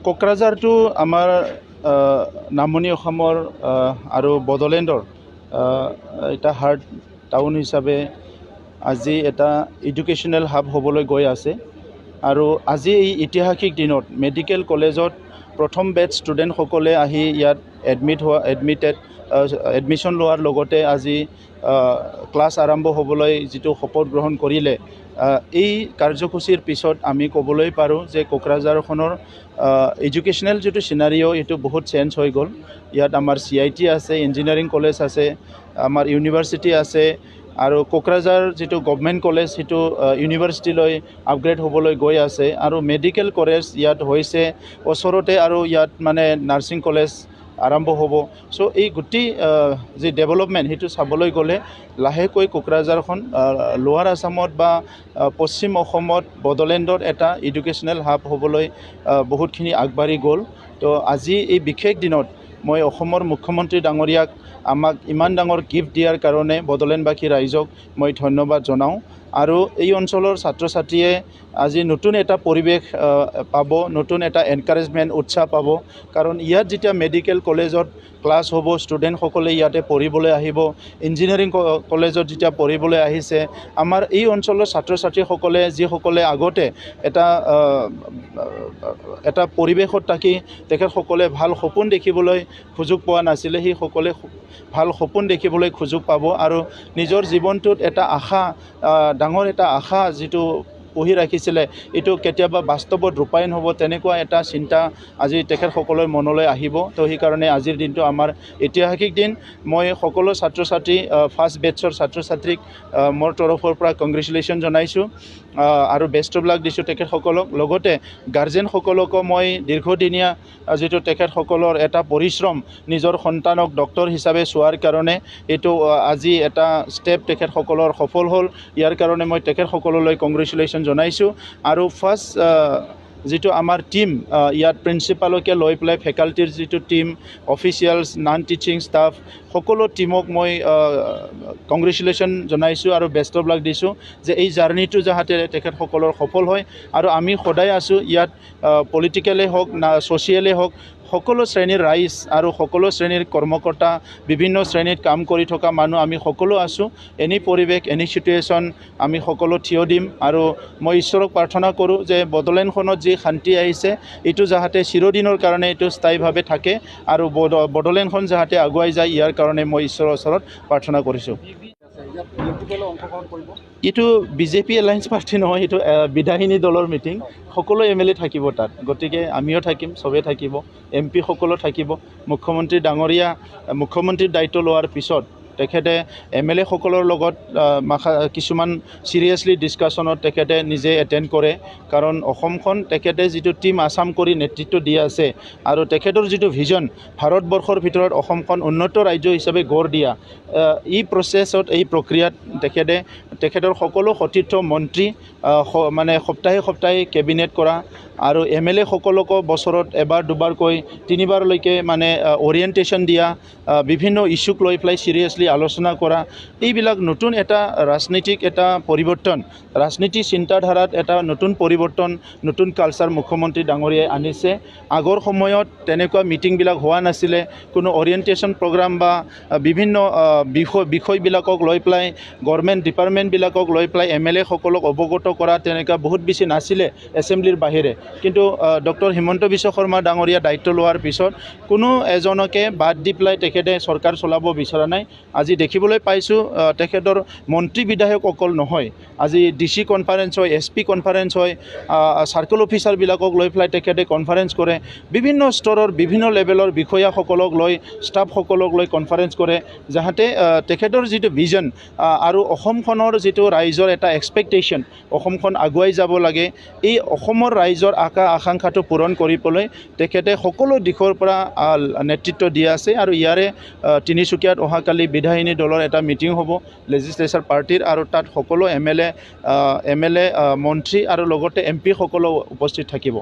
কোকৰাঝাৰটো আমাৰ নামনি অসমৰ আৰু বড়োলেণ্ডৰ এটা হাৰ্ট টাউন হিচাপে আজি এটা এডুকেশ্যনেল হাব হ'বলৈ গৈ আছে আৰু আজি এই ঐতিহাসিক দিনত মেডিকেল কলেজত প্ৰথম বেটছ ষ্টুডেণ্টসকলে আহি ইয়াত এডমিশ্যন লোৱাৰ লগতে আজি ক্লাছ আৰম্ভ হ'বলৈ যিটো শপত গ্ৰহণ কৰিলে এই কাৰ্যসূচীৰ পিছত আমি ক'বলৈ পাৰোঁ যে কোকৰাঝাৰখনৰ এডুকেশ্যনেল যিটো চিনাৰিঅ' এইটো বহুত চেঞ্জ হৈ গ'ল। ইয়াত আমাৰ CIT আছে, ইঞ্জিনিয়াৰিং কলেজ আছে, আমাৰ ইউনিভাৰ্চিটি আছে আৰু কোকৰাঝাৰ যিটো গভৰ্ণমেণ্ট কলেজ সেইটো ইউনিভাৰ্চিটিলৈ আপগ্ৰেড হ'বলৈ গৈ আছে আৰু মেডিকেল কলেজ ইয়াত হৈছে ওচৰতে আৰু ইয়াত মানে নাৰ্ছিং কলেজ আৰম্ভ হ'ব। চ' এই গোটেই যি ডেভেলপমেণ্ট সেইটো চাবলৈ গ'লে লাহেকৈ কোকৰাঝাৰখন লোৱাৰ আছামত বা পশ্চিম অসমত বড়োলেণ্ডত এটা এডুকেশ্যনেল হাব হ'বলৈ বহুতখিনি আগবাঢ়ি গ'ল। তো আজি এই বিশেষ দিনত মই অসমৰ মুখ্যমন্ত্ৰী ডাঙৰীয়াক আমাক ইমান ডাঙৰ গিফ্ট দিয়াৰ কাৰণে বড়োলেণ্ডবাসী ৰাইজক মই ধন্যবাদ জনাওঁ আৰু এই অঞ্চলৰ ছাত্ৰ ছাত্ৰীয়ে আজি নতুন এটা পৰিৱেশ পাব, নতুন এটা এনকাৰেজমেণ্ট উৎসাহ পাব কাৰণ ইয়াত যেতিয়া মেডিকেল কলেজত ক্লাছ হ'ব, ষ্টুডেণ্টসকলে ইয়াতে পঢ়িবলৈ আহিব, ইঞ্জিনিয়াৰিং কলেজত যেতিয়া পঢ়িবলৈ আহিছে, আমাৰ এই অঞ্চলৰ ছাত্ৰ ছাত্ৰীসকলে যিসকলে আগতে এটা পৰিৱেশত থাকি তেখেতসকলে ভাল সপোন দেখিবলৈ সুযোগ পোৱা নাছিলে, সেইসকলে ভাল সপোন দেখিবলৈ সুযোগ পাব আৰু নিজৰ জীৱনটোত এটা আশা, ডাঙৰ এটা আশা যিটো পুহি ৰাখিছিলে এইটো কেতিয়াবা বাস্তৱত ৰূপায়ণ হ'ব, তেনেকুৱা এটা চিন্তা আজি তেখেতসকলৰ মনলৈ আহিব। তো সেইকাৰণে আজিৰ দিনটো আমাৰ ঐতিহাসিক দিন। মই সকলো ছাত্ৰ ছাত্ৰী ফাৰ্ষ্ট বেটছৰ ছাত্ৰ ছাত্ৰীক মোৰ তৰফৰ পৰা কংগ্ৰেচুলেশ্যন জনাইছোঁ আৰু বেষ্ট অফ লাক দিছোঁ তেখেতসকলক। লগতে গাৰ্জেনসকলকো মই দীৰ্ঘদিনীয়া যিটো তেখেতসকলৰ এটা পৰিশ্ৰম নিজৰ সন্তানক ডক্টৰ হিচাপে চোৱাৰ কাৰণে এইটো আজি এটা ষ্টেপ তেখেতসকলৰ সফল হ'ল। ইয়াৰ কাৰণে মই তেখেতসকললৈ কংগ্ৰেচুলেশ্যন জনাইছোঁ আৰু ফাৰ্ষ্ট যিটো আমাৰ টীম ইয়াত প্ৰিন্সিপালকে লৈ পেলাই ফেকাল্টিৰ যিটো team, officials, non teaching staff সকলো টীমক মই কংগ্ৰেচুলেশ্যন জনাইছোঁ আৰু বেষ্ট অফ লাক দিছোঁ যে এই জাৰ্ণিটো যাতে তেখেতসকলৰ সফল হয় আৰু আমি সদায় আছোঁ ইয়াত, পলিটিকেলেই হওক না ছ'চিয়েলেই হওক, সকলো শ্ৰেণীৰ ৰাইজ আৰু সকলো শ্ৰেণীৰ কৰ্মকৰ্তা, বিভিন্ন শ্ৰেণীত কাম কৰি থকা মানুহ আমি সকলো আছোঁ। এনি পৰিৱেশ, এনি চিটুৱেশ্যন আমি সকলো থিয় দিম আৰু মই ঈশ্বৰক প্ৰাৰ্থনা কৰোঁ যে বড়োলেণ্ডখনত যি শান্তি আহিছে এইটো যাতে চিৰদিনৰ কাৰণে এইটো স্থায়ীভাৱে থাকে আৰু বড়োলেণ্ডখন যাতে আগুৱাই যায়, ইয়াৰ কাৰণে মই ঈশ্বৰৰ ওচৰত প্ৰাৰ্থনা কৰিছোঁ। এইটো বিজেপি এলায়েন্স পাৰ্টি নহয়, এইটো বিধায়িনী দলৰ মিটিং, সকলো MLA থাকিব তাত, গতিকে আমিও থাকিম, চবেই থাকিব, MP সকলো থাকিব। মুখ্যমন্ত্ৰীৰ দায়িত্ব লোৱাৰ পিছত তেখেতে MLA সকলৰ লগত কিছুমান চিৰিয়াছলি ডিছকাশ্যনত তেখেতে নিজে এটেণ্ড কৰে কাৰণ অসমখন তেখেতে যিটো টীম আছাম কৰি নেতৃত্ব দি আছে আৰু তেখেতৰ যিটো ভিজন ভাৰতবৰ্ষৰ ভিতৰত অসমখন উন্নত ৰাজ্য হিচাপে গঢ় দিয়া, এই প্ৰচেছত, এই প্ৰক্ৰিয়াত তেখেতৰ সকলো সতীৰ্থ মন্ত্ৰী মানে সপ্তাহে কেবিনেট কৰা আৰু MLA সকলকো বছৰত এবাৰ দুবাৰকৈ 3বাৰলৈকে মানে অৰিয়েণ্টেশ্যন দিয়া, বিভিন্ন ইছ্যুক লৈ পেলাই চিৰিয়াছলি আলোচনা কৰা, এইবিলাক নতুন এটা ৰাজনীতিক এটা পৰিৱৰ্তন, ৰাজনীতি চিন্তাধাৰাত এটা নতুন পৰিৱৰ্তন, নতুন কালচাৰ মুখ্যমন্ত্ৰী ডাঙৰীয়াই আনিছে। আগৰ সময়ত তেনেকুৱা মিটিংবিলাক হোৱা নাছিলে, কোনো অৰিয়েণ্টেশ্যন প্ৰগ্ৰাম বা বিভিন্ন বিষয়বিলাকক লৈ পেলাই গভৰ্ণমেণ্ট ডিপাৰ্টমেণ্টবিলাকক লৈ পেলাই MLA সকলক অৱগত কৰা তেনেকুৱা বহুত বেছি নাছিলে এছেম্বলিৰ বাহিৰে। কিন্তু ডক্টৰ হিমন্ত বিশ্ব শৰ্মা ডাঙৰীয়া দায়িত্ব লোৱাৰ পিছত কোনো এজনকে বাদ দি পেলাই তেখেতে চৰকাৰ চলাব বিচৰা নাই। আজি দেখিবলৈ পাইছোঁ তেখেতৰ মন্ত্ৰী বিধায়ক অকল নহয়, আজি DC কনফাৰেন্স হয়, SP কনফাৰেন্স হয়, চাৰ্কল অফিচাৰবিলাকক লৈ পেলাই তেখেতে কনফাৰেন্স কৰে, বিভিন্ন স্তৰৰ বিভিন্ন লেভেলৰ বিষয়াসকলক লৈ, ষ্টাফসকলক লৈ কনফাৰেন্স কৰে, যাতে তেখেতৰ যিটো ভিজন আৰু অসমখনৰ যিটো ৰাইজৰ এটা এক্সপেক্টেশ্যন, অসমখন আগুৱাই যাব লাগে, এই অসমৰ ৰাইজৰ আকাংক্ষাটো পূৰণ কৰিবলৈ তেখেতে সকলো দিশৰ পৰা নেতৃত্ব দি আছে আৰু ইয়াৰে তিনিচুকীয়াত অহাকালি বিধায়িনী দলৰ এটা মিটিং হ'ব লেজিছলেচাৰ পাৰ্টিৰ আৰু তাত সকলো MLA মন্ত্ৰী আৰু লগতে MP সকলো উপস্থিত থাকিব।